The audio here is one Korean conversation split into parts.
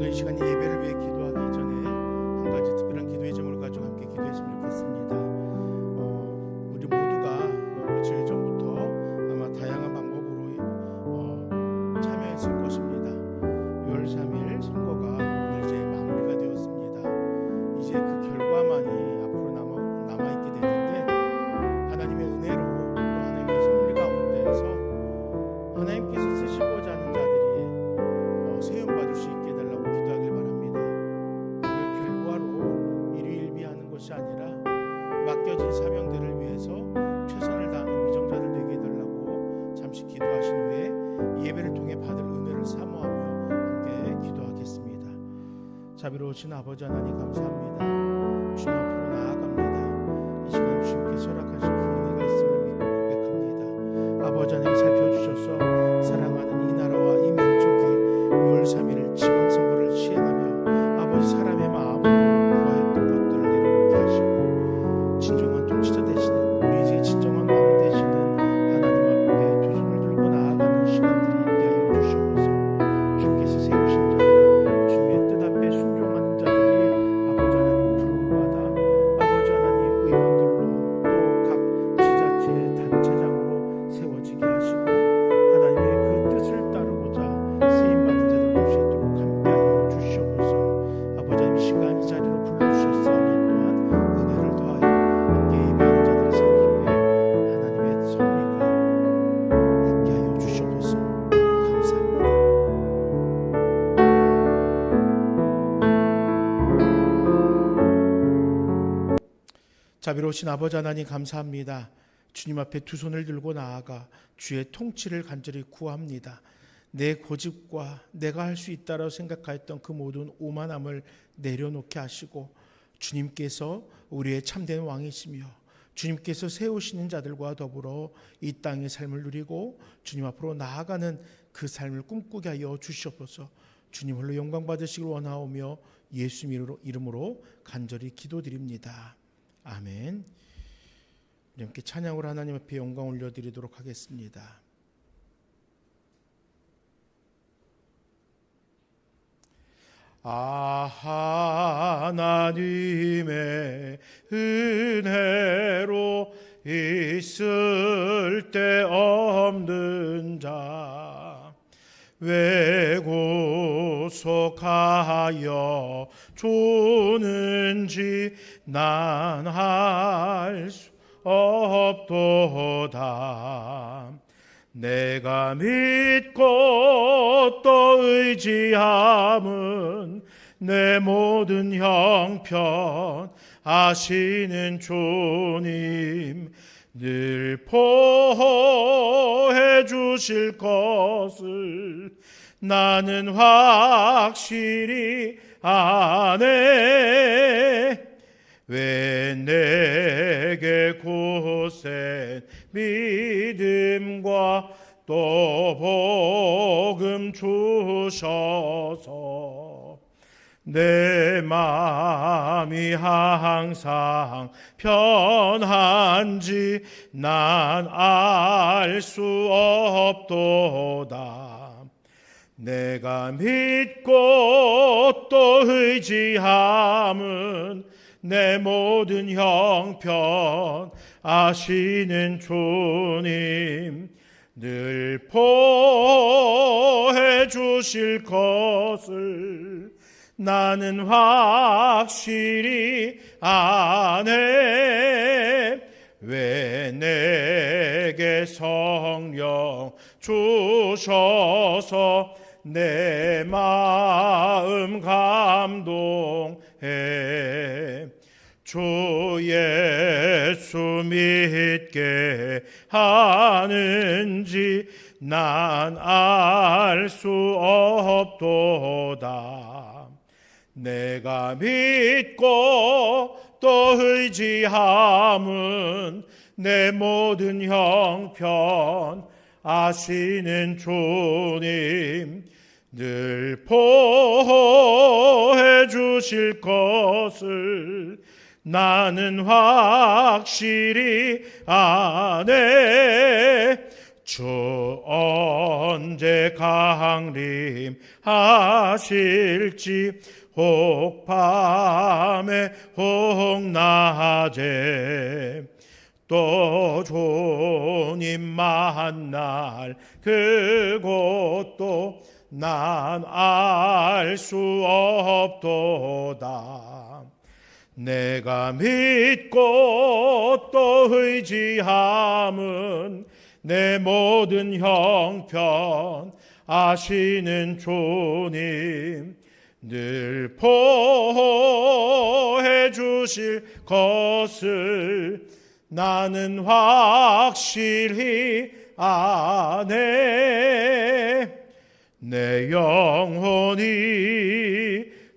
우리가 이 시간 예배를 위해 기도하기 전에 한 가지 특별한 기도의 제목을 가지고 함께 기도했으면 좋겠습니다. 우리 모두가 며칠 전부터 아마 다양한 방법으로 참여했을 것입니다. 6월 3일 선거가 오늘 이제 마무리가 되었습니다. 이제 그 결과만이 앞으로 남아있게 되는데, 하나님의 은혜로 또 하나님의 섭리 가운데에서 하나님께서 쓰시고자 하는 자들이 세움받을 수 있게 해달라고 기도하길 바랍니다. 그 결과로 일희일비하는 것이 아니라 맡겨진 사명들을 위해서 최선을 다하는 위정자들 되게 해달라고 잠시 기도하신 후에 예배를 통해 받을 은혜를 사모하며 함께 기도하겠습니다. 자비로우신 아버지 하나님 감사합니다. 주님 앞으로 나아갑니다. 이 시간 주님께서 허락하신 그 은혜가 있음을 믿고 고백합니다. 아버지 하나님 살펴주셔서 사랑하는 이 나라와 이 민족이 6월 3일 지방선거를 시행하며 아버지 사람의 마음으로 구하였던 것들을 내려놓게 하시고 진정한 통치자 되시는 우리 인생의 진정한 왕 되시는 하나님 앞에 두 손을 들고 나아가는 시간들이 있게 하여 주시옵소서. 주께서 세우신 자들, 주님의 뜻 앞에 순종하는 자들이 아버지 하나님 부름받아 아버지 하나님 의원들로 또 각 지자체 단체장으로 세워지게 하시고 하나님의 그 뜻을 따르고자 쓰임받은 자들 될 수 있도록 함께하여 주시옵소서. 아버지 하나님 시간 이 자리로 불러주셨사오니 또한 은혜를 더하여 함께 예배하는 자들의 삶 속에 하나님의 섭리가 있게 하여 주시옵소서. 감사합니다. 자비로우신 아버지 하나님 감사합니다. 주님 앞에 두 손을 들고 나아가 주의 통치를 간절히 구합니다. 내 고집과 내가 할 수 있다라고 생각하였던 그 모든 오만함을 내려놓게 하시고 주님께서 우리의 참된 왕이시며 주님께서 세우시는 자들과 더불어 이 땅의 삶을 누리고 주님 앞으로 나아가는 그 삶을 꿈꾸게 하여 주시옵소서. 주님 홀로 영광 받으시길 원하오며 예수 이름으로 간절히 기도드립니다. 아멘. 우리 함께 찬양으로 하나님 앞에 영광 올려드리도록 하겠습니다. 하나님의 은혜로 있을 데 없는 자 왜 구속하여 주는지 난 알 수 없도다. 내가 믿고 또 의지함은 내 모든 형편 아시는 주님 늘 보호해 주실 것을 나는 확실히 아네. 왜 내게 굳센 믿음과 또 복음 주셔서 내 마음이 항상 편한지 난 알 수 없도다. 내가 믿고 또 의지함은 내 모든 형편 아시는 주님 늘 보호해 주실 것을 나는 확실히 아네. 왜 내게 성령 주셔서 내 마음 감동해 주 예수 믿게 하는지 난 알 수 없도다. 내가 믿고 또 의지함은 내 모든 형편 아시는 주님 늘 보호해 주실 것을 나는 확실히 아네. 주 언제 강림하실지 혹 밤에 혹 낮에 또 주님 만날 그곳도 난 알 수 없도다. 내가 믿고 또 의지함은 내 모든 형편 아시는 주님 늘 보호해 주실 것을 나는 확실히 아네. 내 영혼이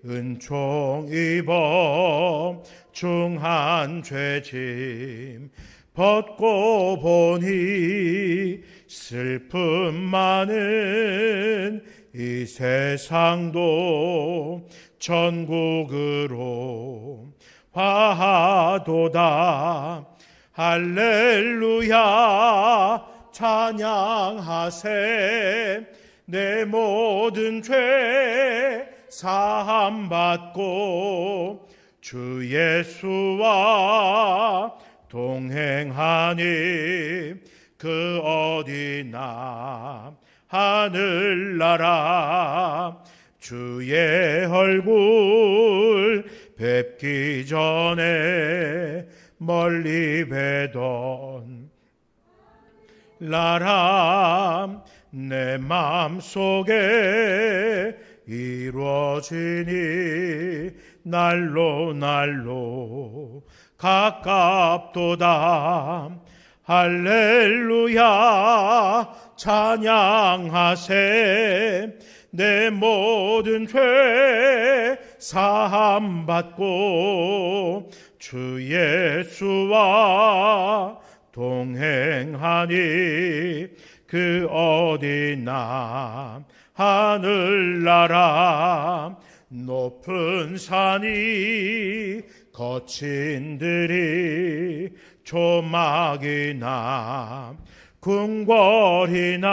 은총 입어 중한 죄짐 벗고 보니 슬픔 많은 이 세상도 천국으로 화도다. 할렐루야 찬양하세. 내 모든 죄 사함 받고 주 예수와 동행하니 그 어디나 하늘나라 주의 얼굴 뵙기 전에 멀리 뵈던 나라 내 맘속에 이루어지니 날로 날로 가깝도다. 할렐루야 찬양하세. 내 모든 죄 사함 받고 주 예수와 동행하니 그 어디나 하늘나라 높은 산이 거친 들이 조막이나 궁궐이나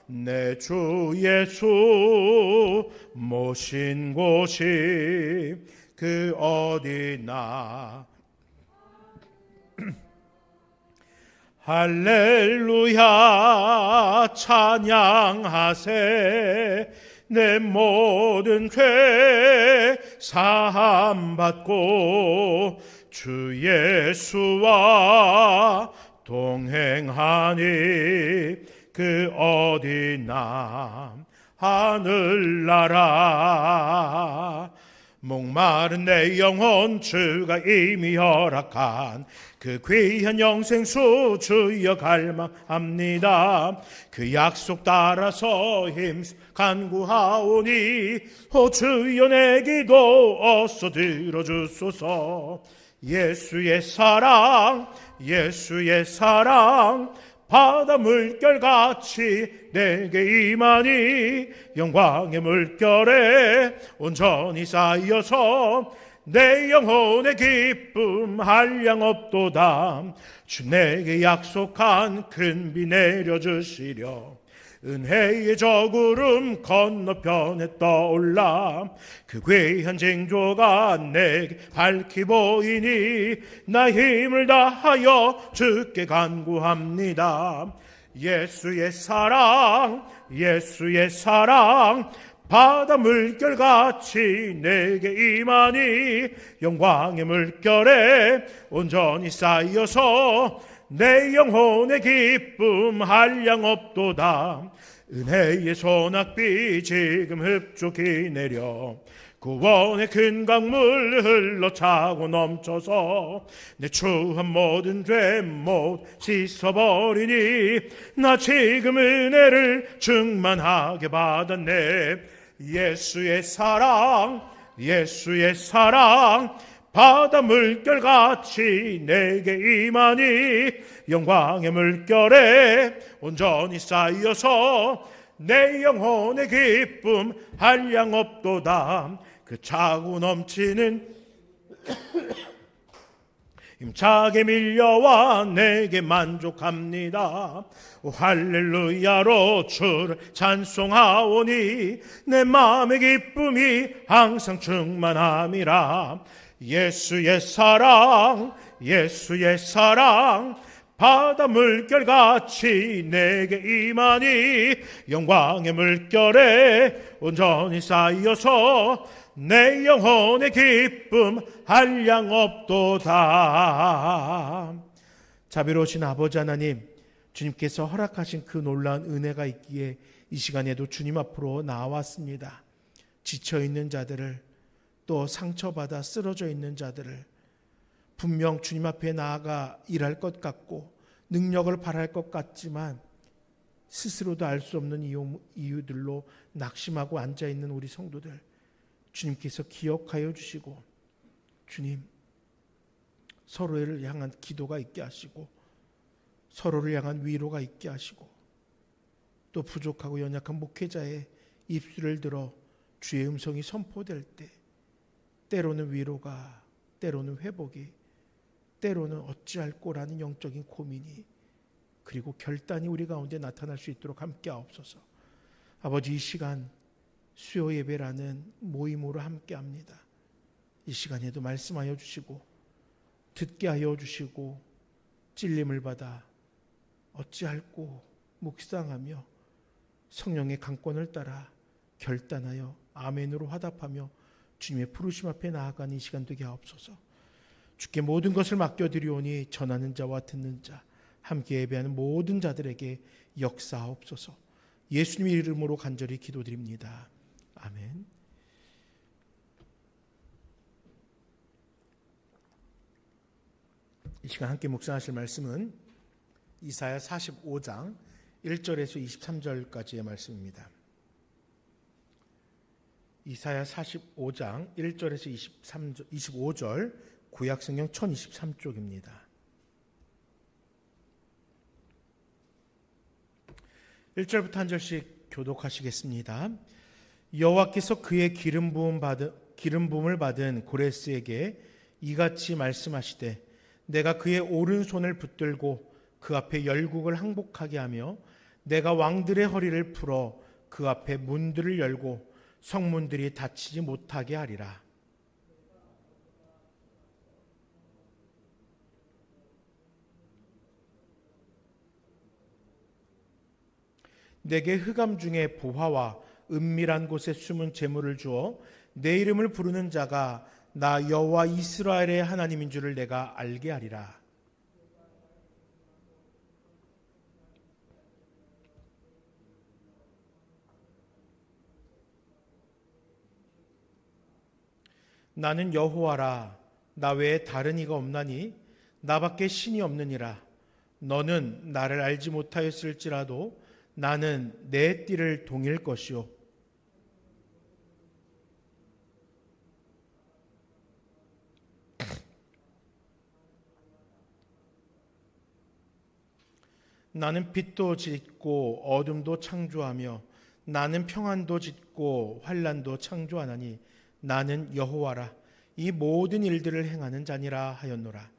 내 주 예수 모신 곳이 그 어디나 할렐루야 찬양하세. 내 모든 죄 사함 받고 주 예수와 동행하니 그 어디나 하늘나라 목마른 내 영혼 주가 이미 허락한 그 귀한 영생수 주여 갈망합니다. 그 약속 따라서 힘써 간구하오니 오 주여 내 기도 어서 들어주소서. 예수의 사랑 예수의 사랑 바다 물결같이 내게 임하니 영광의 물결에 온전히 쌓여서 내 영혼의 기쁨 한량 없도다. 주 내게 약속한 큰 비 내려주시려 은혜의 저구름 건너편에 떠올라 그 귀한 징조가 내게 밝히 보이니 나 힘을 다하여 주께 간구합니다. 예수의 사랑 예수의 사랑 바다 물결같이 내게 임하니 영광의 물결에 온전히 쌓여서 내 영혼의 기쁨 한량 없도다. 은혜의 소낙비 지금 흡족히 내려 구원의 큰 강물 흘러차고 넘쳐서 내 추한 모든 죄 못 씻어버리니 나 지금 은혜를 충만하게 받았네. 예수의 사랑 예수의 사랑 바다 물결같이 내게 임하니 영광의 물결에 온전히 쌓여서 내 영혼의 기쁨 한량 없도다. 그 차고 넘치는 힘차게 밀려와 내게 만족합니다. 할렐루야로 주를 찬송하오니 내 마음의 기쁨이 항상 충만함이라. 예수의 사랑, 예수의 사랑, 바다 물결같이 내게 임하니 영광의 물결에 온전히 쌓여서 내 영혼의 기쁨 한량없도다. 자비로우신 아버지 하나님, 주님께서 허락하신 그 놀라운 은혜가 있기에 이 시간에도 주님 앞으로 나왔습니다. 지쳐있는 자들을, 또 상처받아 쓰러져 있는 자들을, 분명 주님 앞에 나아가 일할 것 같고 능력을 발할 것 같지만 스스로도 알 수 없는 이유들로 낙심하고 앉아있는 우리 성도들, 주님께서 기억하여 주시고, 주님, 서로를 향한 기도가 있게 하시고 서로를 향한 위로가 있게 하시고, 또 부족하고 연약한 목회자의 입술을 들어 주의 음성이 선포될 때 때로는 위로가, 때로는 회복이, 때로는 어찌할꼬라는 영적인 고민이, 그리고 결단이 우리 가운데 나타날 수 있도록 함께 하옵소서. 아버지, 이 시간 수요 예배라는 모임으로 함께 합니다. 이 시간에도 말씀하여 주시고 듣게 하여 주시고, 찔림을 받아 어찌할꼬 묵상하며 성령의 강권을 따라 결단하여 아멘으로 화답하며 주님의 부르심 앞에 나아가는 이 시간 되게 하옵소서. 주께 모든 것을 맡겨드리오니 전하는 자와 듣는 자, 함께 예배하는 모든 자들에게 역사하옵소서. 예수님의 이름으로 간절히 기도드립니다. 아멘. 이 시간 함께 묵상하실 말씀은 이사야 45장 1절에서 23절까지의 말씀입니다. 이사야 45장 1절에서 25절, 구약성경 1023쪽입니다. 일 절부터 한 절씩 교독하시겠습니다. 여호와께서 그의 기름 부음을 받은 고레스에게 이같이 말씀하시되, 내가 그의 오른손을 붙들고 그 앞에 열국을 항복하게 하며 내가 왕들의 허리를 풀어 그 앞에 문들을 열고 성문들이 닫히지 못하게 하리라. 내게 흑암 중에 보화와 은밀한 곳에 숨은 재물을 주어 내 이름을 부르는 자가 나 여호와 이스라엘의 하나님인 줄을 내가 알게 하리라. 나는 여호와라, 나 외에 다른 이가 없나니 나밖에 신이 없느니라. 너는 나를 알지 못하였을지라도 나는 내 띠를 동일 것이요 나는 빛도 짓고 어둠도 창조하며 나는 평안도 짓고 환난도 창조하나니 나는 여호와라, 이 모든 일들을 행하는 자니라 하였노라.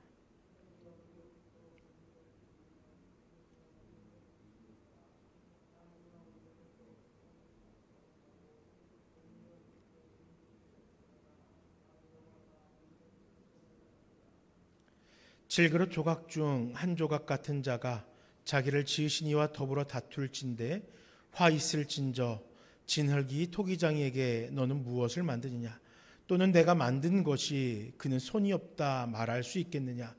질그릇 조각 중 한 조각 같은 자가 자기를 지으신 이와 더불어 다툴진대 화 있을진저 진흙이 토기장이에게 너는 무엇을 만드느냐? 또는 내가 만든 것이 그는 손이 없다 말할 수 있겠느냐?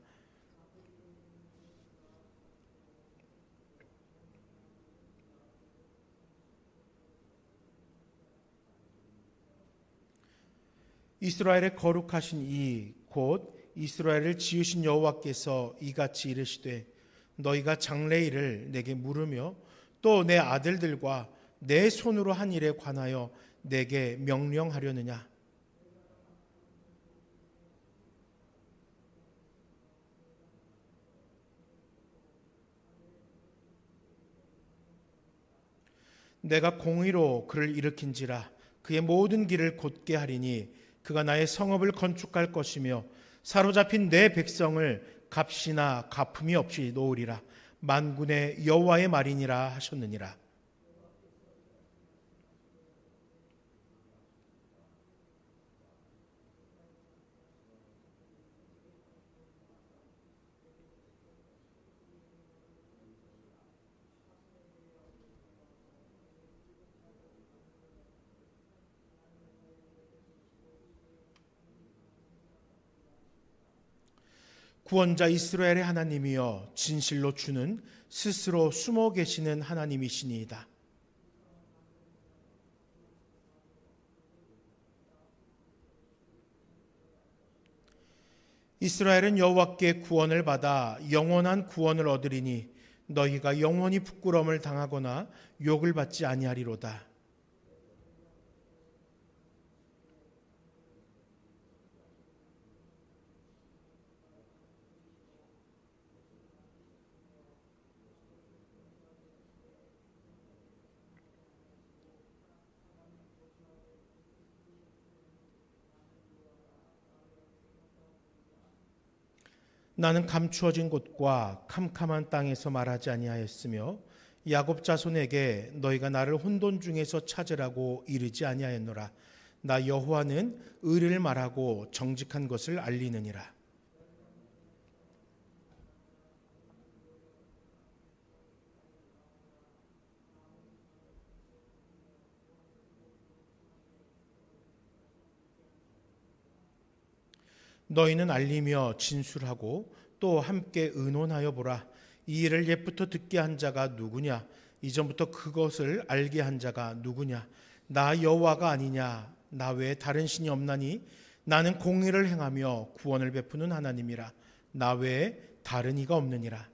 이스라엘의 거룩하신 이 곧 이스라엘을 지으신 여호와께서 이같이 이르시되, 너희가 장래일을 내게 물으며 또 내 아들들과 내 손으로 한 일에 관하여 내게 명령하려느냐? 내가 공의로 그를 일으킨지라. 그의 모든 길을 곧게 하리니 그가 나의 성읍을 건축할 것이며 사로잡힌 내 백성을 값이나 가품이 없이 놓으리라. 만군의 여호와의 말이니라 하셨느니라. 구원자 이스라엘의 하나님이여 진실로 주는 스스로 숨어 계시는 하나님이시니이다. 이스라엘은 여호와께 구원을 받아 영원한 구원을 얻으리니 너희가 영원히 부끄러움을 당하거나 욕을 받지 아니하리로다. 나는 감추어진 곳과 캄캄한 땅에서 말하지 아니하였으며 야곱 자손에게 너희가 나를 혼돈 중에서 찾으라고 이르지 아니하였노라. 나 여호와는 의를 말하고 정직한 것을 알리느니라. 너희는 알리며 진술하고 또 함께 의논하여 보라. 이 일을 옛부터 듣게 한 자가 누구냐? 이전부터 그것을 알게 한 자가 누구냐? 나 여호와가 아니냐? 나 외에 다른 신이 없나니? 나는 공의를 행하며 구원을 베푸는 하나님이라. 나 외에 다른 이가 없느니라.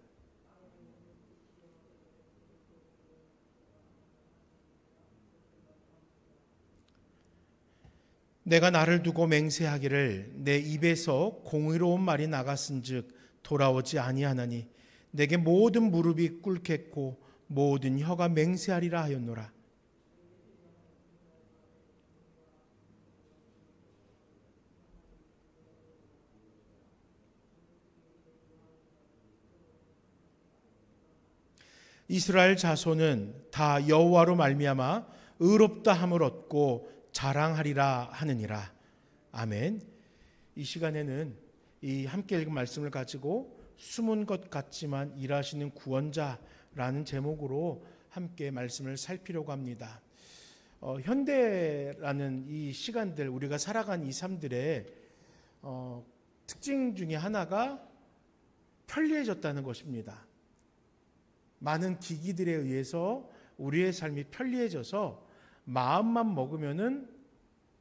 내가 나를 두고 맹세하기를 내 입에서 공의로운 말이 나갔은즉 돌아오지 아니하나니 내게 모든 무릎이 꿇겠고 모든 혀가 맹세하리라 하였노라. 이스라엘 자손은 다 여호와로 말미암아 의롭다 함을 얻고 자랑하리라 하느니라. 아멘. 이 시간에는 이 함께 읽은 말씀을 가지고 숨은 것 같지만 일하시는 구원자라는 제목으로 함께 말씀을 살피려고 합니다. 현대라는 이 시간들, 우리가 살아간 이 삶들의 특징 중에 하나가 편리해졌다는 것입니다. 많은 기기들에 의해서 우리의 삶이 편리해져서 마음만 먹으면은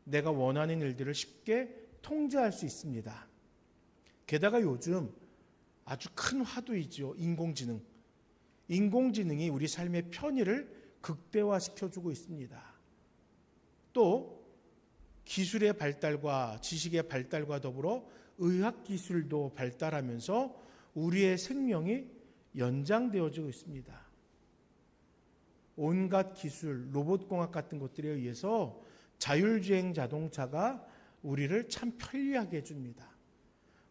내가 원하는 일들을 쉽게 통제할 수 있습니다. 게다가 요즘 아주 큰 화두이죠. 인공지능. 인공지능이 우리 삶의 편의를 극대화시켜주고 있습니다. 또 기술의 발달과 지식의 발달과 더불어 의학기술도 발달하면서 우리의 생명이 연장되어지고 있습니다. 온갖 기술, 로봇공학 같은 것들에 의해서 자율주행 자동차가 우리를 참 편리하게 해줍니다.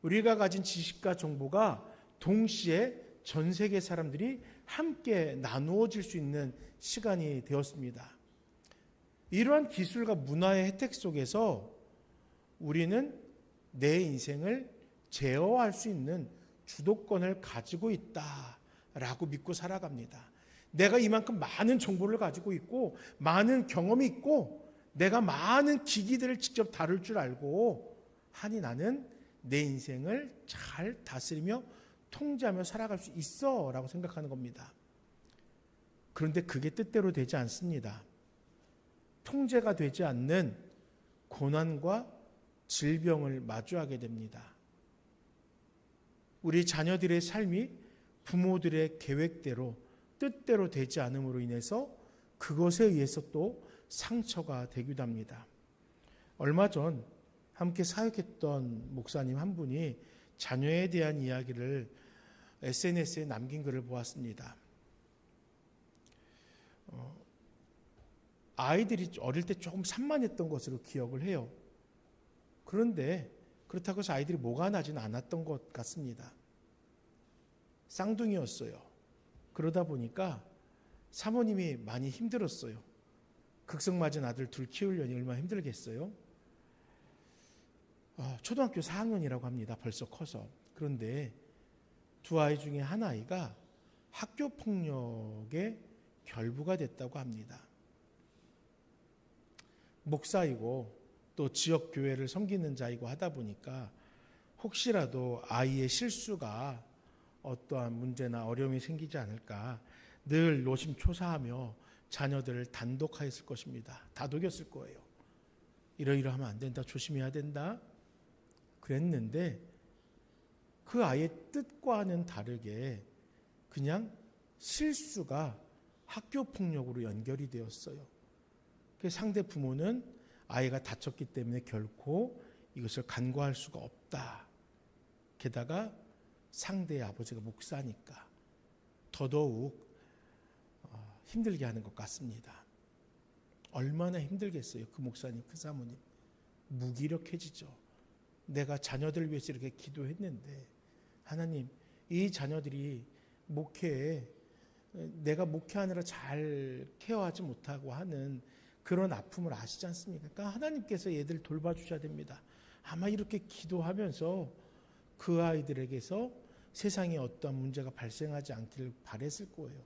우리가 가진 지식과 정보가 동시에 전 세계 사람들이 함께 나누어질 수 있는 시간이 되었습니다. 이러한 기술과 문화의 혜택 속에서 우리는 내 인생을 제어할 수 있는 주도권을 가지고 있다라고 믿고 살아갑니다. 내가 이만큼 많은 정보를 가지고 있고 많은 경험이 있고 내가 많은 기기들을 직접 다룰 줄 알고 하니 나는 내 인생을 잘 다스리며 통제하며 살아갈 수 있어 라고 생각하는 겁니다. 그런데 그게 뜻대로 되지 않습니다. 통제가 되지 않는 고난과 질병을 마주하게 됩니다. 우리 자녀들의 삶이 부모들의 계획대로 뜻대로 되지 않음으로 인해서 그것에 의해서 또 상처가 되기도 합니다. 얼마 전 함께 사역했던 목사님 한 분이 자녀에 대한 이야기를 SNS에 남긴 글을 보았습니다. 아이들이 어릴 때 조금 산만했던 것으로 기억을 해요. 그런데 그렇다고 해서 아이들이 뭐가 나지는 않았던 것 같습니다. 쌍둥이였어요. 그러다 보니까 사모님이 많이 힘들었어요. 극성맞은 아들 둘 키우려니 얼마나 힘들겠어요. 초등학교 4학년이라고 합니다. 벌써 커서. 그런데 두 아이 중에 한 아이가 학교 폭력의 결부가 됐다고 합니다. 목사이고 또 지역 교회를 섬기는 자이고 하다 보니까 혹시라도 아이의 실수가 어떠한 문제나 어려움이 생기지 않을까 늘 노심초사하며 자녀들을 단독화했을 것입니다. 다독였을 거예요. 이러이러하면 안 된다. 조심해야 된다. 그랬는데 그 아이의 뜻과는 다르게 그냥 실수가 학교 폭력으로 연결이 되었어요. 상대 부모는 아이가 다쳤기 때문에 결코 이것을 간과할 수가 없다. 게다가 상대의 아버지가 목사니까 더더욱 힘들게 하는 것 같습니다. 얼마나 힘들겠어요. 그 목사님, 그 사모님. 무기력해지죠. 내가 자녀들을 위해서 이렇게 기도했는데 하나님, 이 자녀들이 목회에 내가 목회하느라 잘 케어하지 못하고 하는 그런 아픔을 아시지 않습니까? 그러니까 하나님께서 얘들 돌봐주셔야 됩니다. 아마 이렇게 기도하면서 그 아이들에게서 세상에 어떠한 문제가 발생하지 않기를 바랬을 거예요.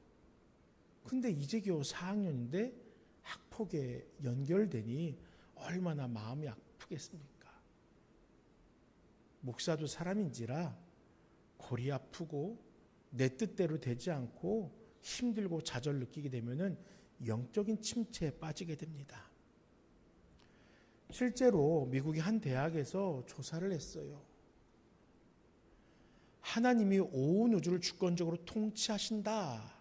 근데 이제 겨우 4학년인데 학폭에 연결되니 얼마나 마음이 아프겠습니까? 목사도 사람인지라 골이 아프고 내 뜻대로 되지 않고 힘들고 좌절 느끼게 되면은 영적인 침체에 빠지게 됩니다. 실제로 미국의 한 대학에서 조사를 했어요. 하나님이 온 우주를 주권적으로 통치하신다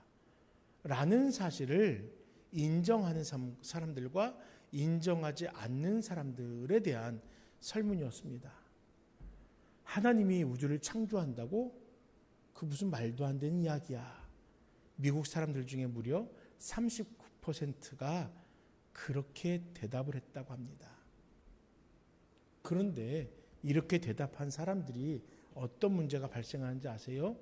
라는 사실을 인정하는 사람들과 인정하지 않는 사람들에 대한 설문이었습니다. 하나님이 우주를 창조한다고? 그 무슨 말도 안 되는 이야기야. 미국 사람들 중에 무려 39%가 그렇게 대답을 했다고 합니다. 그런데 이렇게 대답한 사람들이 어떤 문제가 발생하는지 아세요?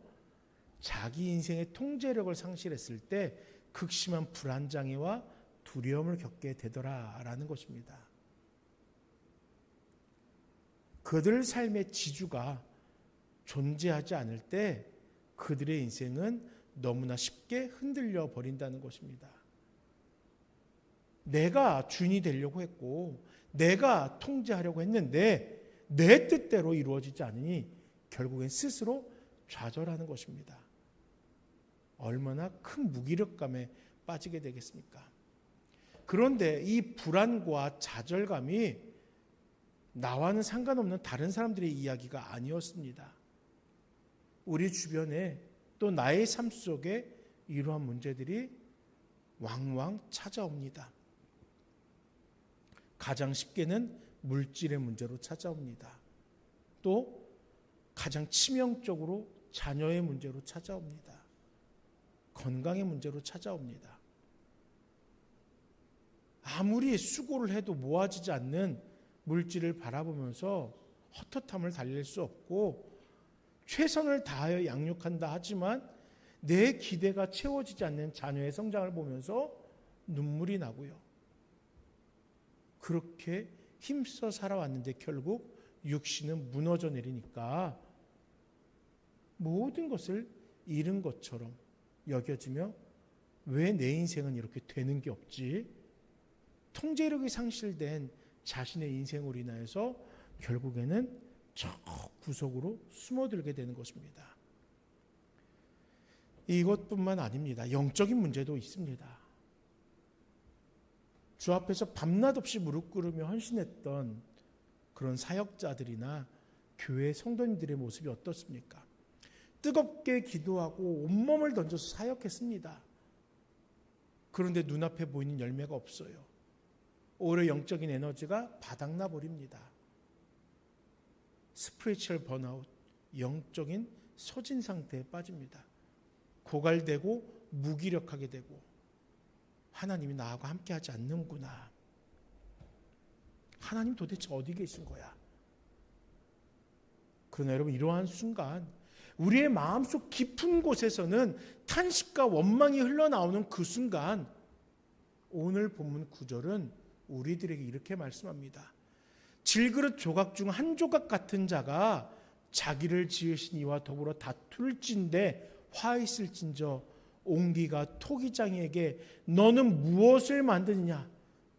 자기 인생의 통제력을 상실했을 때 극심한 불안장애와 두려움을 겪게 되더라라는 것입니다. 그들 삶의 지주가 존재하지 않을 때 그들의 인생은 너무나 쉽게 흔들려 버린다는 것입니다. 내가 주인이 되려고 했고 내가 통제하려고 했는데 내 뜻대로 이루어지지 않으니 결국엔 스스로 좌절하는 것입니다. 얼마나 큰 무기력감에 빠지게 되겠습니까? 그런데 이 불안과 좌절감이 나와는 상관없는 다른 사람들의 이야기가 아니었습니다. 우리 주변에 또 나의 삶 속에 이러한 문제들이 왕왕 찾아옵니다. 가장 쉽게는 물질의 문제로 찾아옵니다. 또 가장 치명적으로 자녀의 문제로 찾아옵니다. 건강의 문제로 찾아옵니다. 아무리 수고를 해도 모아지지 않는 물질을 바라보면서 헛헛함을 달랠 수 없고 최선을 다하여 양육한다 하지만 내 기대가 채워지지 않는 자녀의 성장을 보면서 눈물이 나고요. 그렇게 힘써 살아왔는데 결국 육신은 무너져 내리니까 모든 것을 잃은 것처럼 여겨지며 왜 내 인생은 이렇게 되는 게 없지? 통제력이 상실된 자신의 인생으로 인하여서 결국에는 저 구석으로 숨어들게 되는 것입니다. 이것뿐만 아닙니다. 영적인 문제도 있습니다. 주 앞에서 밤낮 없이 무릎 꿇으며 헌신했던 그런 사역자들이나 교회 성도님들의 모습이 어떻습니까? 뜨겁게 기도하고 온몸을 던져서 사역했습니다. 그런데 눈앞에 보이는 열매가 없어요. 오히려 영적인 에너지가 바닥나 버립니다. 스피리추얼 번아웃, 영적인 소진 상태에 빠집니다. 고갈되고 무기력하게 되고 하나님이 나하고 함께하지 않는구나. 하나님 도대체 어디 계신 거야? 그러나 여러분 이러한 순간 우리의 마음속 깊은 곳에서는 탄식과 원망이 흘러나오는 그 순간 오늘 본문 9절은 우리들에게 이렇게 말씀합니다. 질그릇 조각 중 한 조각 같은 자가 자기를 지으신 이와 더불어 다툴진대 화 있을진저 옹기가 토기장에게 너는 무엇을 만드느냐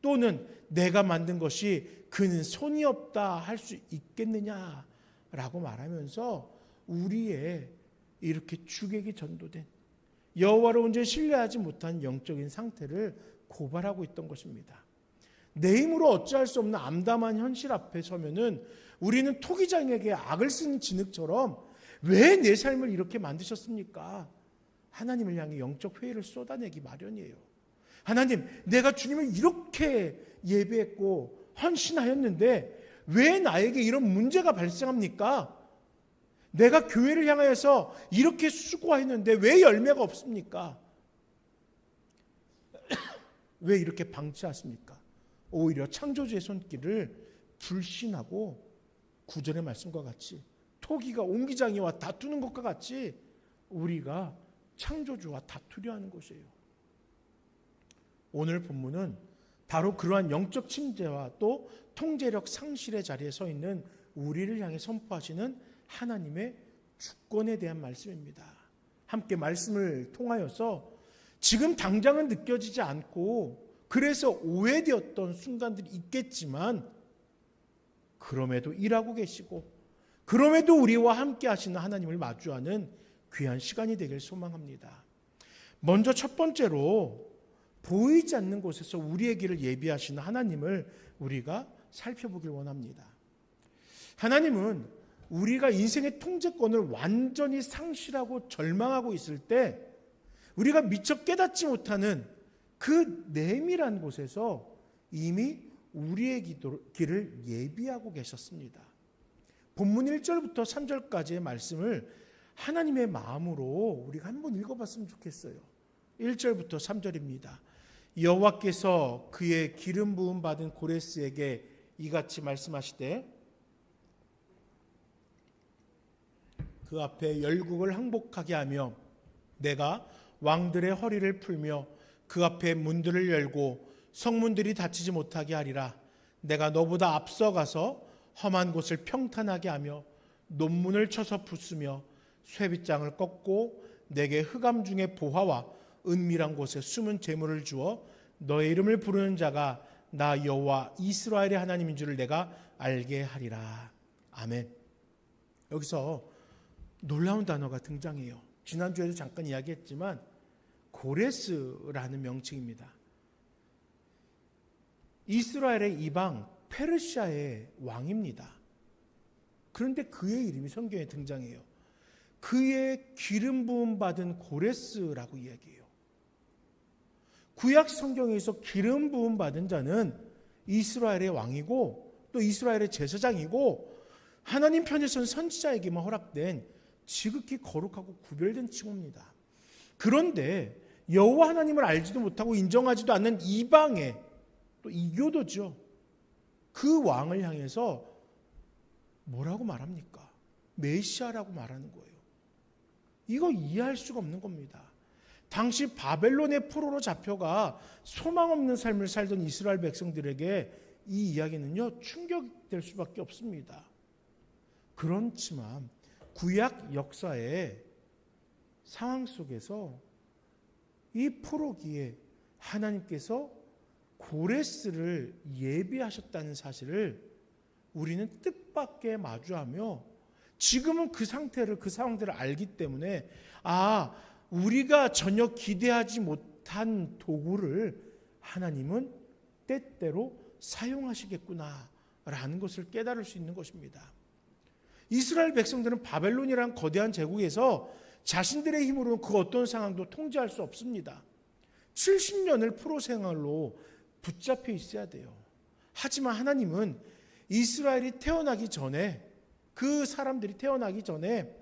또는 내가 만든 것이 그는 손이 없다 할 수 있겠느냐 라고 말하면서 우리의 이렇게 주객이 전도된 여호와를 온전히 신뢰하지 못한 영적인 상태를 고발하고 있던 것입니다. 내 힘으로 어찌할 수 없는 암담한 현실 앞에 서면은 우리는 토기장에게 악을 쓰는 진흙처럼 왜 내 삶을 이렇게 만드셨습니까? 하나님을 향해 영적 회의를 쏟아내기 마련이에요. 하나님, 내가 주님을 이렇게 예배했고 헌신하였는데 왜 나에게 이런 문제가 발생합니까? 내가 교회를 향하여서 이렇게 수고했는데 왜 열매가 없습니까? 왜 이렇게 방치하십니까? 오히려 창조주의 손길을 불신하고 구절의 말씀과 같이 토기가 옹기장이와 다투는 것과 같이 우리가 창조주와 다투려 하는 것이에요. 오늘 본문은 바로 그러한 영적 침체와 또 통제력 상실의 자리에 서 있는 우리를 향해 선포하시는 하나님의 주권에 대한 말씀입니다. 함께 말씀을 통하여서 지금 당장은 느껴지지 않고 그래서 오해되었던 순간들이 있겠지만 그럼에도 일하고 계시고 그럼에도 우리와 함께 하시는 하나님을 마주하는 귀한 시간이 되길 소망합니다. 먼저 첫 번째로 보이지 않는 곳에서 우리의 길을 예비하시는 하나님을 우리가 살펴보길 원합니다. 하나님은 우리가 인생의 통제권을 완전히 상실하고 절망하고 있을 때 우리가 미처 깨닫지 못하는 그 내밀한 곳에서 이미 우리의 길을 예비하고 계셨습니다. 본문 1절부터 3절까지의 말씀을 하나님의 마음으로 우리가 한번 읽어봤으면 좋겠어요. 1절부터 3절입니다. 여호와께서 그의 기름 부음 받은 고레스에게 이같이 말씀하시되 그 앞에 열국을 항복하게 하며 내가 왕들의 허리를 풀며 그 앞에 문들을 열고 성문들이 닫히지 못하게 하리라. 내가 너보다 앞서가서 험한 곳을 평탄하게 하며 논문을 쳐서 부수며 쇠빗장을 꺾고 내게 흑암 중에 보화와 은밀한 곳에 숨은 재물을 주어 너의 이름을 부르는 자가 나 여호와 이스라엘의 하나님인 줄을 내가 알게 하리라. 아멘. 여기서 놀라운 단어가 등장해요. 지난주에도 잠깐 이야기했지만 고레스라는 명칭입니다. 이스라엘의 이방 페르시아의 왕입니다. 그런데 그의 이름이 성경에 등장해요. 그의 기름 부음 받은 고레스라고 이야기해요. 구약 성경에서 기름 부음 받은 자는 이스라엘의 왕이고 또 이스라엘의 제사장이고 하나님 편에서는 선지자에게만 허락된 지극히 거룩하고 구별된 칭호입니다. 그런데 여호와 하나님을 알지도 못하고 인정하지도 않는 이방의 또 이교도죠. 그 왕을 향해서 뭐라고 말합니까? 메시아라고 말하는 거예요. 이거 이해할 수가 없는 겁니다. 당시 바벨론의 포로로 잡혀가 소망 없는 삶을 살던 이스라엘 백성들에게 이 이야기는요 충격될 수밖에 없습니다. 그렇지만 구약 역사의 상황 속에서 이 포로기에 하나님께서 고레스를 예비하셨다는 사실을 우리는 뜻밖의 마주하며 지금은 그 상황들을 알기 때문에 우리가 전혀 기대하지 못한 도구를 하나님은 때때로 사용하시겠구나라는 것을 깨달을 수 있는 것입니다. 이스라엘 백성들은 바벨론이라는 거대한 제국에서 자신들의 힘으로는 그 어떤 상황도 통제할 수 없습니다. 70년을 포로 생활로 붙잡혀 있어야 돼요. 하지만 하나님은 이스라엘이 태어나기 전에 그 사람들이 태어나기 전에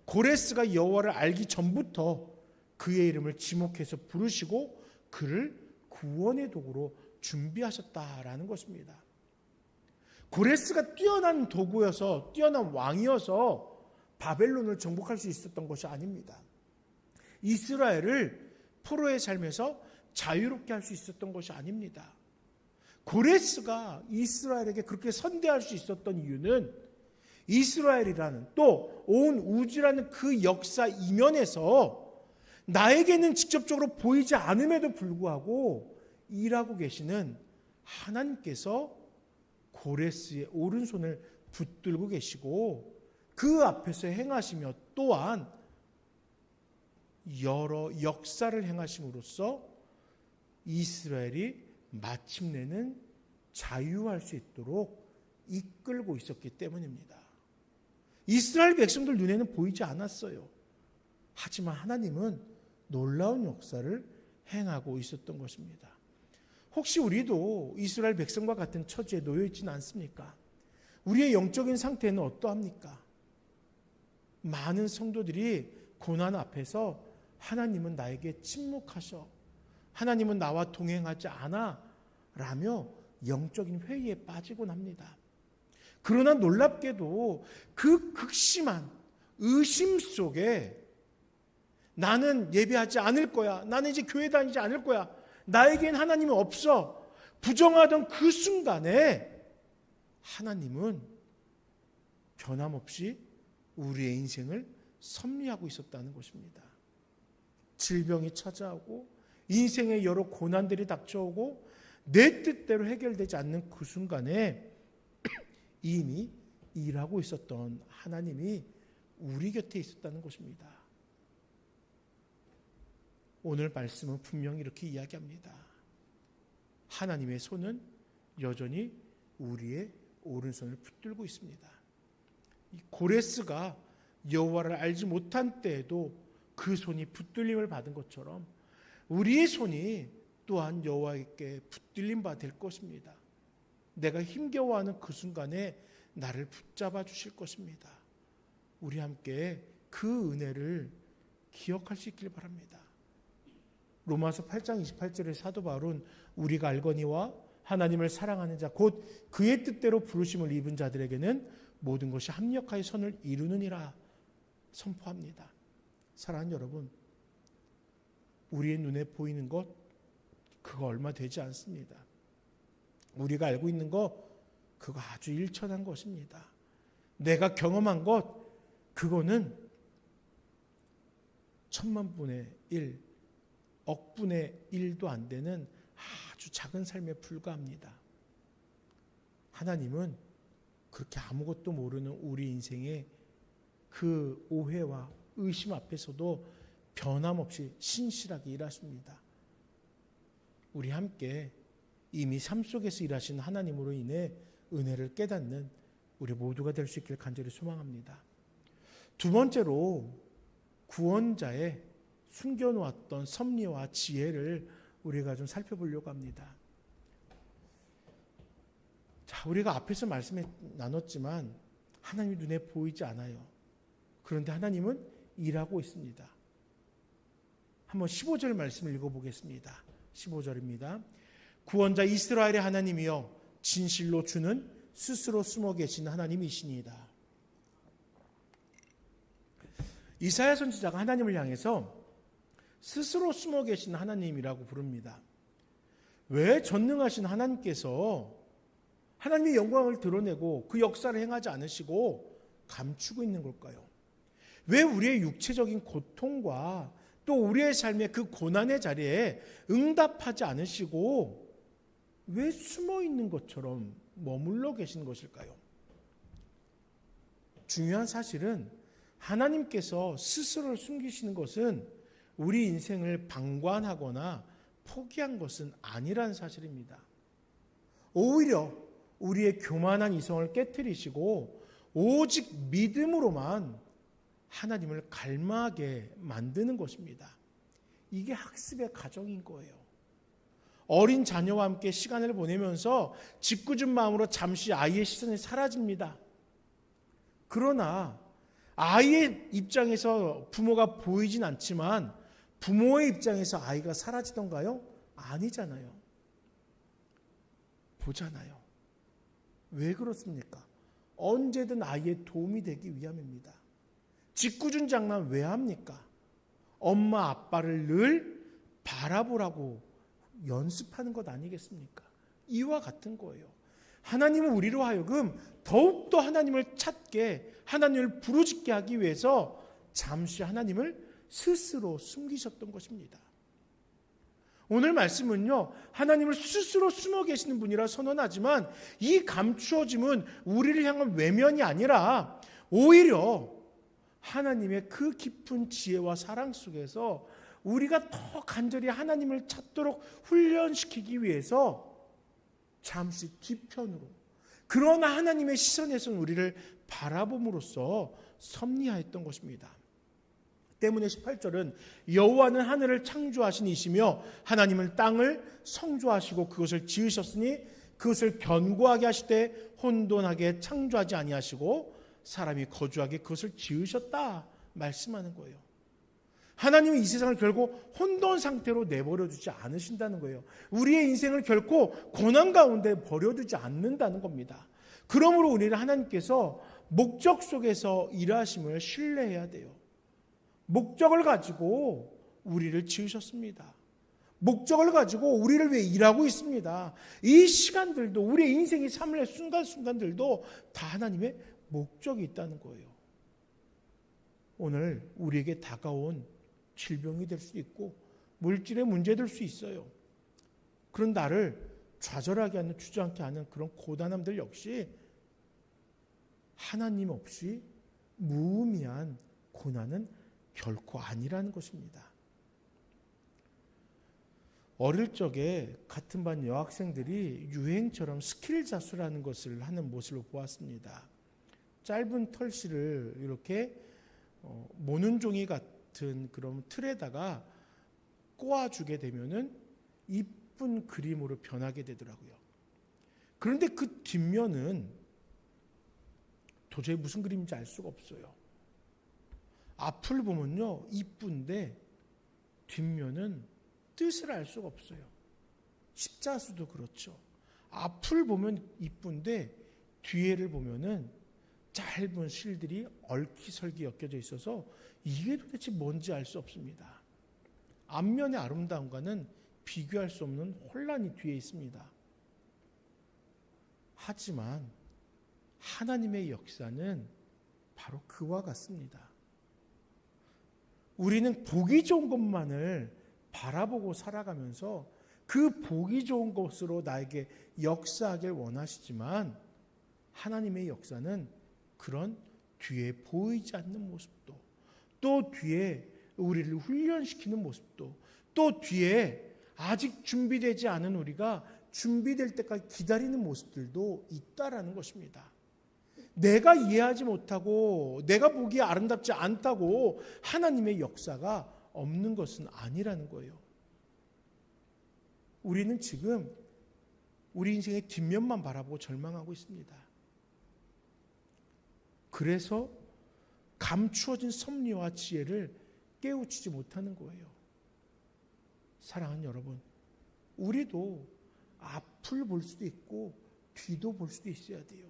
고레스가 여호와를 알기 전부터 그의 이름을 지목해서 부르시고 그를 구원의 도구로 준비하셨다라는 것입니다. 고레스가 뛰어난 도구여서 뛰어난 왕이어서 바벨론을 정복할 수 있었던 것이 아닙니다. 이스라엘을 포로의 삶에서 자유롭게 할 수 있었던 것이 아닙니다. 고레스가 이스라엘에게 그렇게 선대할 수 있었던 이유는 이스라엘이라는 또 온 우주라는 그 역사 이면에서 나에게는 직접적으로 보이지 않음에도 불구하고 일하고 계시는 하나님께서 고레스의 오른손을 붙들고 계시고 그 앞에서 행하시며 또한 여러 역사를 행하심으로써 이스라엘이 마침내는 자유할 수 있도록 이끌고 있었기 때문입니다. 이스라엘 백성들 눈에는 보이지 않았어요. 하지만 하나님은 놀라운 역사를 행하고 있었던 것입니다. 혹시 우리도 이스라엘 백성과 같은 처지에 놓여 있지는 않습니까? 우리의 영적인 상태는 어떠합니까? 많은 성도들이 고난 앞에서 하나님은 나에게 침묵하셔, 하나님은 나와 동행하지 않아 라며 영적인 회의에 빠지곤 합니다. 그러나 놀랍게도 그 극심한 의심 속에 나는 예배하지 않을 거야, 나는 이제 교회 다니지 않을 거야, 나에겐 하나님은 없어 부정하던 그 순간에 하나님은 변함없이 우리의 인생을 섭리하고 있었다는 것입니다. 질병이 찾아오고 인생의 여러 고난들이 닥쳐오고 내 뜻대로 해결되지 않는 그 순간에 이미 일하고 있었던 하나님이 우리 곁에 있었다는 것입니다. 오늘 말씀은 분명히 이렇게 이야기합니다. 하나님의 손은 여전히 우리의 오른손을 붙들고 있습니다. 이 고레스가 여호와를 알지 못한 때에도 그 손이 붙들림을 받은 것처럼 우리의 손이 또한 여호와께 붙들림 받을 것입니다. 내가 힘겨워하는 그 순간에 나를 붙잡아 주실 것입니다. 우리 함께 그 은혜를 기억할 수 있길 바랍니다. 로마서 8장 28절의 사도 바울은 우리가 알거니와 하나님을 사랑하는 자 곧 그의 뜻대로 부르심을 입은 자들에게는 모든 것이 합력하여 선을 이루느니라 선포합니다. 사랑하는 여러분, 우리의 눈에 보이는 것 그거 얼마 되지 않습니다. 우리가 알고 있는 것 그거 아주 일천한 것입니다. 내가 경험한 것 그거는 천만분의 1, 억분의 1도 안 되는 아주 작은 삶에 불과합니다. 하나님은 그렇게 아무것도 모르는 우리 인생의 그 오해와 의심 앞에서도 변함없이 신실하게 일하십니다. 우리 함께 이미 삶 속에서 일하신 하나님으로 인해 은혜를 깨닫는 우리 모두가 될 수 있길 간절히 소망합니다. 두 번째로 구원자의 숨겨놓았던 섭리와 지혜를 우리가 좀 살펴보려고 합니다. 자, 우리가 앞에서 말씀에 나눴지만 하나님이 눈에 보이지 않아요. 그런데 하나님은 일하고 있습니다. 한번 15절 말씀을 읽어보겠습니다. 15절입니다. 구원자 이스라엘의 하나님이여 진실로 주는 스스로 숨어 계신 하나님이시니이다. 이사야 선지자가 하나님을 향해서 스스로 숨어 계신 하나님이라고 부릅니다. 왜 전능하신 하나님께서 하나님의 영광을 드러내고 그 역사를 행하지 않으시고 감추고 있는 걸까요? 왜 우리의 육체적인 고통과 또 우리의 삶의 그 고난의 자리에 응답하지 않으시고 왜 숨어 있는 것처럼 머물러 계신 것일까요? 중요한 사실은 하나님께서 스스로를 숨기시는 것은 우리 인생을 방관하거나 포기한 것은 아니라는 사실입니다. 오히려 우리의 교만한 이성을 깨트리시고 오직 믿음으로만 하나님을 갈망하게 만드는 것입니다. 이게 학습의 과정인 거예요. 어린 자녀와 함께 시간을 보내면서 짓궂은 마음으로 잠시 아이의 시선이 사라집니다. 그러나 아이의 입장에서 부모가 보이진 않지만 부모의 입장에서 아이가 사라지던가요? 아니잖아요. 보잖아요. 왜 그렇습니까? 언제든 아이의 도움이 되기 위함입니다. 짓궂은 장난 왜 합니까? 엄마 아빠를 늘 바라보라고 연습하는 것 아니겠습니까? 이와 같은 거예요. 하나님은 우리로 하여금 더욱더 하나님을 찾게, 하나님을 부르짖게 하기 위해서 잠시 하나님을 스스로 숨기셨던 것입니다. 오늘 말씀은요, 하나님을 스스로 숨어 계시는 분이라 선언하지만 이 감추어짐은 우리를 향한 외면이 아니라 오히려 하나님의 그 깊은 지혜와 사랑 속에서 우리가 더 간절히 하나님을 찾도록 훈련시키기 위해서 잠시 뒤편으로, 그러나 하나님의 시선에서는 우리를 바라봄으로써 섭리하였던 것입니다. 때문에 18절은 여호와는 하늘을 창조하신 이시며 하나님은 땅을 성조하시고 그것을 지으셨으니 그것을 견고하게 하시되 혼돈하게 창조하지 아니하시고 사람이 거주하게 그것을 지으셨다 말씀하는 거예요. 하나님은 이 세상을 결코 혼돈 상태로 내버려 두지 않으신다는 거예요. 우리의 인생을 결코 고난 가운데 버려두지 않는다는 겁니다. 그러므로 우리는 하나님께서 목적 속에서 일하심을 신뢰해야 돼요. 목적을 가지고 우리를 지으셨습니다. 목적을 가지고 우리를 위해 일하고 있습니다. 이 시간들도, 우리의 인생이 삶의 순간순간들도 다 하나님의 목적이 있다는 거예요. 오늘 우리에게 다가온 질병이 될 수 있고 물질의 문제될 수 있어요. 그런 나를 좌절하게 하는, 주저앉게 하는 그런 고단함들 역시 하나님 없이 무의미한 고난은 결코 아니라는 것입니다. 어릴 적에 같은 반 여학생들이 유행처럼 스킬 자수라는 것을 하는 모습을 보았습니다. 짧은 털실을 이렇게 모는 종이 같은 그런 틀에다가 꼬아주게 되면은 이쁜 그림으로 변하게 되더라고요. 그런데 그 뒷면은 도저히 무슨 그림인지 알 수가 없어요. 앞을 보면요 이쁜데 뒷면은 뜻을 알 수가 없어요. 십자수도 그렇죠. 앞을 보면 이쁜데 뒤에를 보면은 짧은 실들이 얽히설기 엮여져 있어서 이게 도대체 뭔지 알 수 없습니다. 앞면의 아름다움과는 비교할 수 없는 혼란이 뒤에 있습니다. 하지만 하나님의 역사는 바로 그와 같습니다. 우리는 보기 좋은 것만을 바라보고 살아가면서 그 보기 좋은 것으로 나에게 역사하길 원하시지만 하나님의 역사는 그런 뒤에 보이지 않는 모습도, 또 뒤에 우리를 훈련시키는 모습도, 또 뒤에 아직 준비되지 않은 우리가 준비될 때까지 기다리는 모습들도 있다라는 것입니다. 내가 이해하지 못하고 내가 보기에 아름답지 않다고 하나님의 역사가 없는 것은 아니라는 거예요. 우리는 지금 우리 인생의 뒷면만 바라보고 절망하고 있습니다. 그래서 감추어진 섭리와 지혜를 깨우치지 못하는 거예요. 사랑하는 여러분, 우리도 앞을 볼 수도 있고 뒤도 볼 수도 있어야 돼요.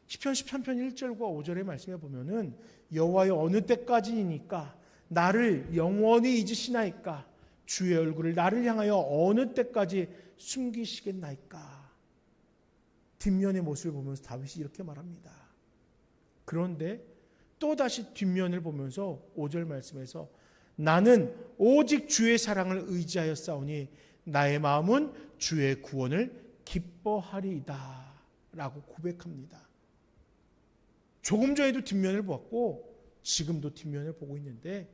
시편 13편 1절과 5절의 말씀에 보면은 여호와여 어느 때까지이니까 나를 영원히 잊으시나이까 주의 얼굴을 나를 향하여 어느 때까지 숨기시겠나이까. 뒷면의 모습을 보면서 다윗이 이렇게 말합니다. 그런데 또다시 뒷면을 보면서 5절 말씀에서 나는 오직 주의 사랑을 의지하여 싸우니 나의 마음은 주의 구원을 기뻐하리이다 라고 고백합니다. 조금 전에도 뒷면을 보았고 지금도 뒷면을 보고 있는데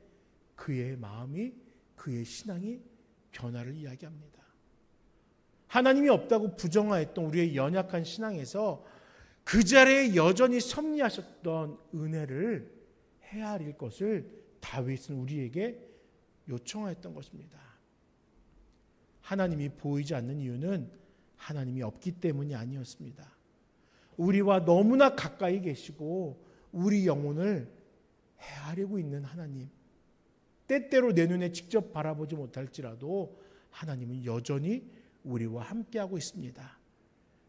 그의 마음이, 그의 신앙이 변화를 이야기합니다. 하나님이 없다고 부정하였던 우리의 연약한 신앙에서 그 자리에 여전히 섭리하셨던 은혜를 헤아릴 것을 다윗은 우리에게 요청하였던 것입니다. 하나님이 보이지 않는 이유는 하나님이 없기 때문이 아니었습니다. 우리와 너무나 가까이 계시고 우리 영혼을 헤아리고 있는 하나님, 때때로 내 눈에 직접 바라보지 못할지라도 하나님은 여전히 우리와 함께하고 있습니다.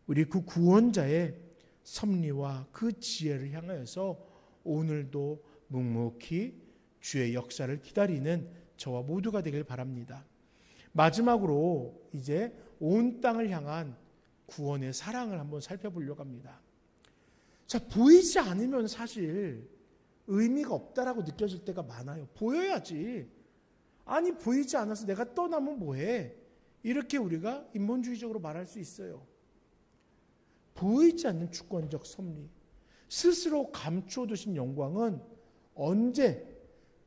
우리 그 구원자의 섭리와 그 지혜를 향하여서 오늘도 묵묵히 주의 역사를 기다리는 저와 모두가 되길 바랍니다. 마지막으로 이제 온 땅을 향한 구원의 사랑을 한번 살펴보려고 합니다. 자, 보이지 않으면 사실 의미가 없다라고 느껴질 때가 많아요. 보여야지. 아니, 보이지 않아서 내가 떠나면 뭐해? 이렇게 우리가 인본주의적으로 말할 수 있어요. 보이지 않는 주권적 섭리, 스스로 감춰두신 영광은 언제,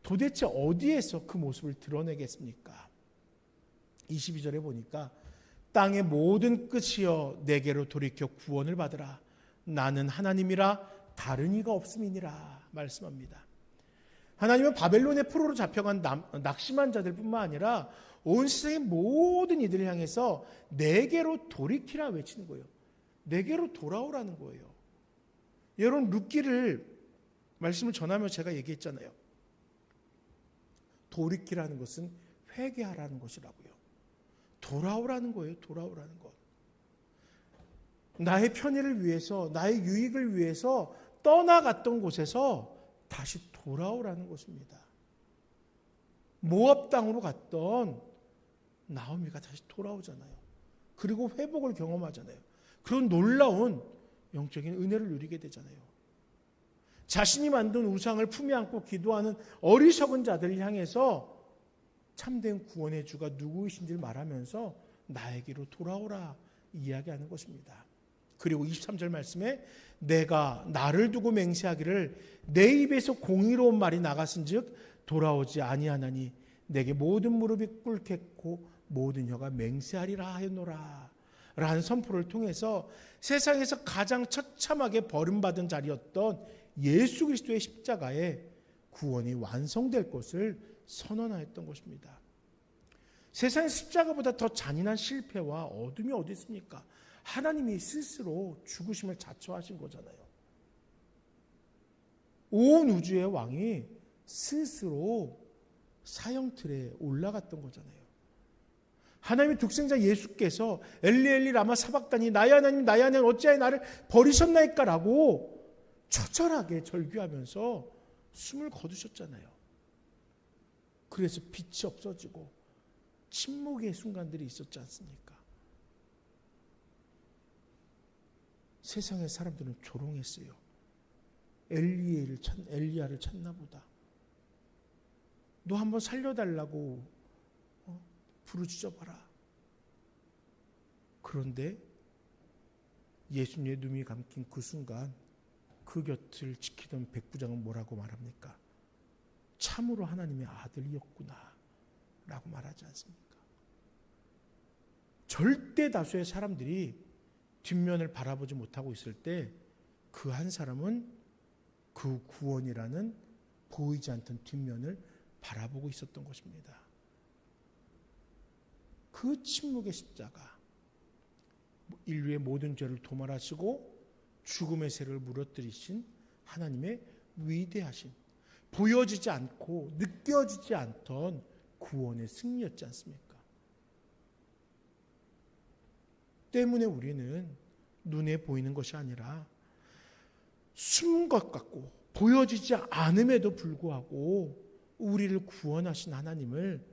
도대체 어디에서 그 모습을 드러내겠습니까? 22절에 보니까 땅의 모든 끝이여 내게로 돌이켜 구원을 받으라. 나는 하나님이라 다른 이가 없음이니라 말씀합니다. 하나님은 바벨론의 포로로 잡혀간 낙심한 자들뿐만 아니라 온 세상의 모든 이들을 향해서 내게로 돌이키라 외치는 거예요. 내게로 돌아오라는 거예요. 여러분, 룻기를 말씀을 전하면서 제가 얘기했잖아요. 돌이키라는 것은 회개하라는 것이라고요. 돌아오라는 거예요. 돌아오라는 것. 나의 편의를 위해서, 나의 유익을 위해서 떠나갔던 곳에서 다시 돌아오라는 것입니다. 모압 땅으로 갔던 나오미가 다시 돌아오잖아요. 그리고 회복을 경험하잖아요. 그런 놀라운 영적인 은혜를 누리게 되잖아요. 자신이 만든 우상을 품에 안고 기도하는 어리석은 자들을 향해서 참된 구원의 주가 누구이신지를 말하면서 나에게로 돌아오라 이야기하는 것입니다. 그리고 23절 말씀에 내가 나를 두고 맹세하기를 내 입에서 공의로운 말이 나갔은즉 돌아오지 아니하나니 내게 모든 무릎이 꿇겠고 모든 혀가 맹세하리라 하였노라 라는 선포를 통해서 세상에서 가장 처참하게 버림받은 자리였던 예수 그리스도의 십자가에 구원이 완성될 것을 선언하였던 것입니다. 세상의 십자가보다 더 잔인한 실패와 어둠이 어디 있습니까? 하나님이 스스로 죽으심을 자처하신 거잖아요. 온 우주의 왕이 스스로 사형틀에 올라갔던 거잖아요. 하나님의 독생자 예수께서 엘리 엘리 라마 사박다니 나의 하나님 나의 하나님 어찌하여 나를 버리셨나이까 라고 처절하게 절규하면서 숨을 거두셨잖아요. 그래서 빛이 없어지고 침묵의 순간들이 있었지 않습니까? 세상의 사람들은 조롱했어요. 엘리야를 찾나 보다. 너 한번 살려달라고 부르짖어봐라. 그런데 예수님의 눈이 감긴 그 순간 그 곁을 지키던 백부장은 뭐라고 말합니까? 참으로 하나님의 아들이었구나 라고 말하지 않습니까? 절대 다수의 사람들이 뒷면을 바라보지 못하고 있을 때 그 한 사람은 그 구원이라는 보이지 않던 뒷면을 바라보고 있었던 것입니다. 그 침묵의 십자가, 인류의 모든 죄를 도말하시고 죽음의 세를 무너뜨리신 하나님의 위대하신, 보여지지 않고 느껴지지 않던 구원의 승리였지 않습니까? 때문에 우리는 눈에 보이는 것이 아니라 숨은 것 같고 보여지지 않음에도 불구하고 우리를 구원하신 하나님을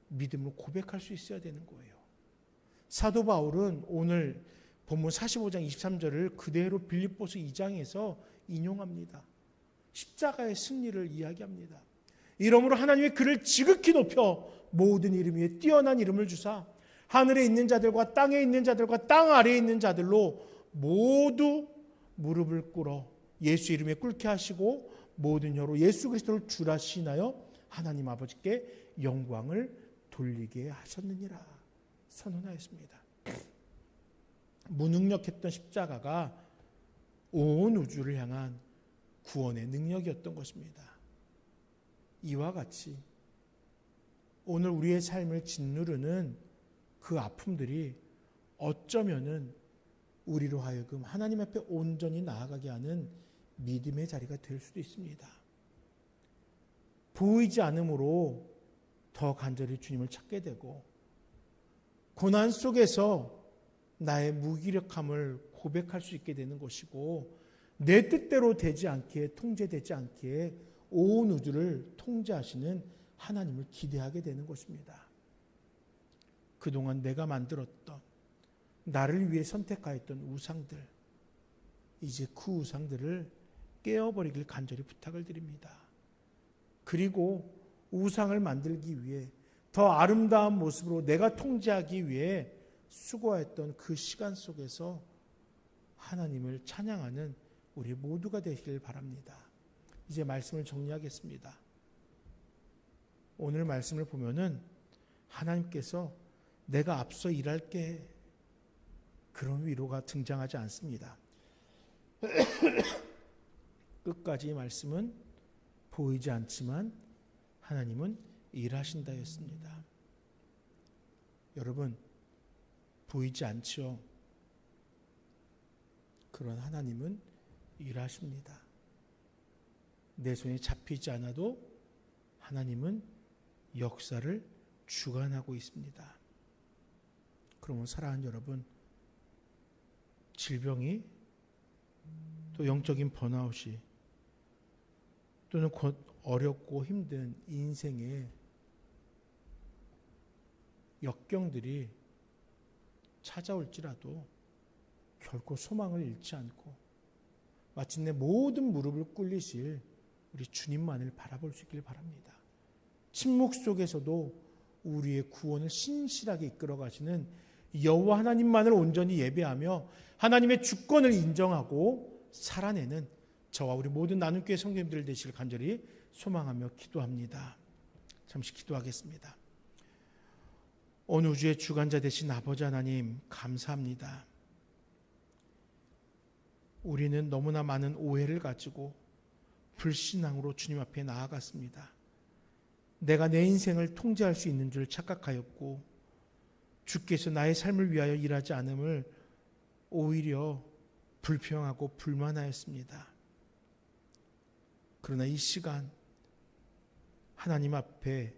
믿음으로 고백할 수 있어야 되는 거예요. 사도 바울은 오늘 본문 45장 23절을 그대로 빌립보서 2장에서 인용합니다. 십자가의 승리를 이야기합니다. 이러므로 하나님의 그를 지극히 높여 모든 이름 위에 뛰어난 이름을 주사 하늘에 있는 자들과 땅에 있는 자들과 땅 아래에 있는 자들로 모두 무릎을 꿇어 예수 이름에 꿇게 하시고 모든 혀로 예수 그리스도를 주라 시인하여 하나님 아버지께 영광을 돌리게 하셨느니라 선언하였습니다. 무능력했던 십자가가 온 우주를 향한 구원의 능력이었던 것입니다. 이와 같이 오늘 우리의 삶을 짓누르는 그 아픔들이 어쩌면은 우리로 하여금 하나님 앞에 온전히 나아가게 하는 믿음의 자리가 될 수도 있습니다. 보이지 않음으로 더 간절히 주님을 찾게 되고 고난 속에서 나의 무기력함을 고백할 수 있게 되는 것이고 내 뜻대로 되지 않기에 통제되지 않기에 온 우주를 통제하시는 하나님을 기대하게 되는 것입니다. 그동안 내가 만들었던, 나를 위해 선택하였던 우상들, 이제 그 우상들을 깨어버리길 간절히 부탁을 드립니다. 그리고 우상을 만들기 위해 더 아름다운 모습으로 내가 통제하기 위해 수고했던 그 시간 속에서 하나님을 찬양하는 우리 모두가 되시길 바랍니다. 이제 말씀을 정리하겠습니다. 오늘 말씀을 보면은 하나님께서 내가 앞서 일할게, 그런 위로가 등장하지 않습니다. 끝까지 말씀은 보이지 않지만 하나님은 일하신다였습니다. 여러분, 보이지 않죠? 그런 하나님은 일하십니다. 내 손에 잡히지 않아도 하나님은 역사를 주관하고 있습니다. 그러면 사랑하는 여러분, 질병이, 또 영적인 번아웃이, 또는 어렵고 힘든 인생의 역경들이 찾아올지라도 결코 소망을 잃지 않고 마침내 모든 무릎을 꿇리실 우리 주님만을 바라볼 수 있길 바랍니다. 침묵 속에서도 우리의 구원을 신실하게 이끌어 가시는 여호와 하나님만을 온전히 예배하며 하나님의 주권을 인정하고 살아내는 저와 우리 모든 나눔교회 성도님들 되시길 간절히 소망하며 기도합니다. 잠시 기도하겠습니다. 온 우주의 주관자 되신 아버지 하나님, 감사합니다. 우리는 너무나 많은 오해를 가지고 불신앙으로 주님 앞에 나아갔습니다. 내가 내 인생을 통제할 수 있는 줄 착각하였고, 주께서 나의 삶을 위하여 일하지 않음을 오히려 불평하고 불만하였습니다. 그러나 이 시간 하나님 앞에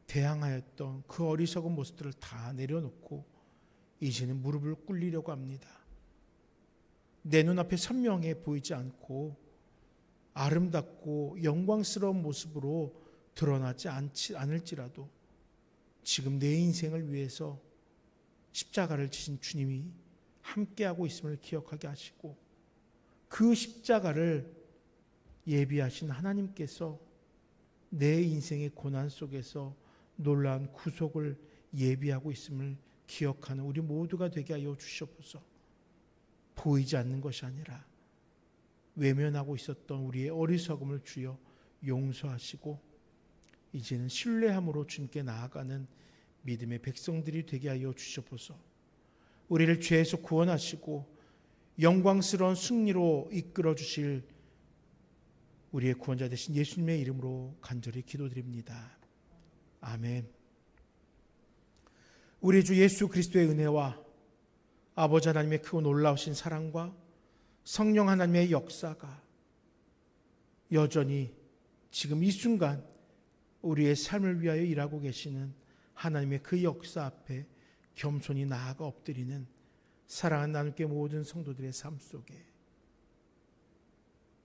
대항하였던 그 어리석은 모습들을 다 내려놓고 이제는 무릎을 꿇리려고 합니다. 내 눈앞에 선명해 보이지 않고 아름답고 영광스러운 모습으로 드러나지 않을지라도 지금 내 인생을 위해서 십자가를 지신 주님이 함께하고 있음을 기억하게 하시고, 그 십자가를 예비하신 하나님께서 내 인생의 고난 속에서 놀라운 구속을 예비하고 있음을 기억하는 우리 모두가 되게 하여 주시옵소서. 보이지 않는 것이 아니라 외면하고 있었던 우리의 어리석음을 주여 용서하시고, 이제는 신뢰함으로 주님께 나아가는 믿음의 백성들이 되게 하여 주시옵소서. 우리를 죄에서 구원하시고 영광스러운 승리로 이끌어 주실 우리의 구원자 되신 예수님의 이름으로 간절히 기도드립니다. 아멘. 우리 주 예수 그리스도의 은혜와 아버지 하나님의 크고 놀라우신 사랑과 성령 하나님의 역사가 여전히 지금 이 순간 우리의 삶을 위하여 일하고 계시는 하나님의 그 역사 앞에 겸손히 나아가 엎드리는 사랑하는 나눔교회 모든 성도들의 삶 속에,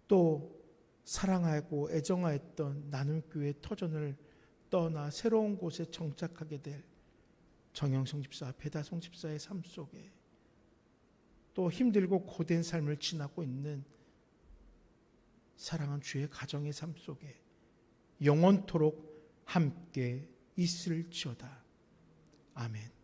또 사랑하고 애정하였던 나눔교회 터전을 떠나 새로운 곳에 정착하게 될 정영성 집사, 배다송 집사의 삶 속에, 또 힘들고 고된 삶을 지나고 있는 사랑하는 주의 가정의 삶 속에 영원토록 함께 있을지어다. 아멘.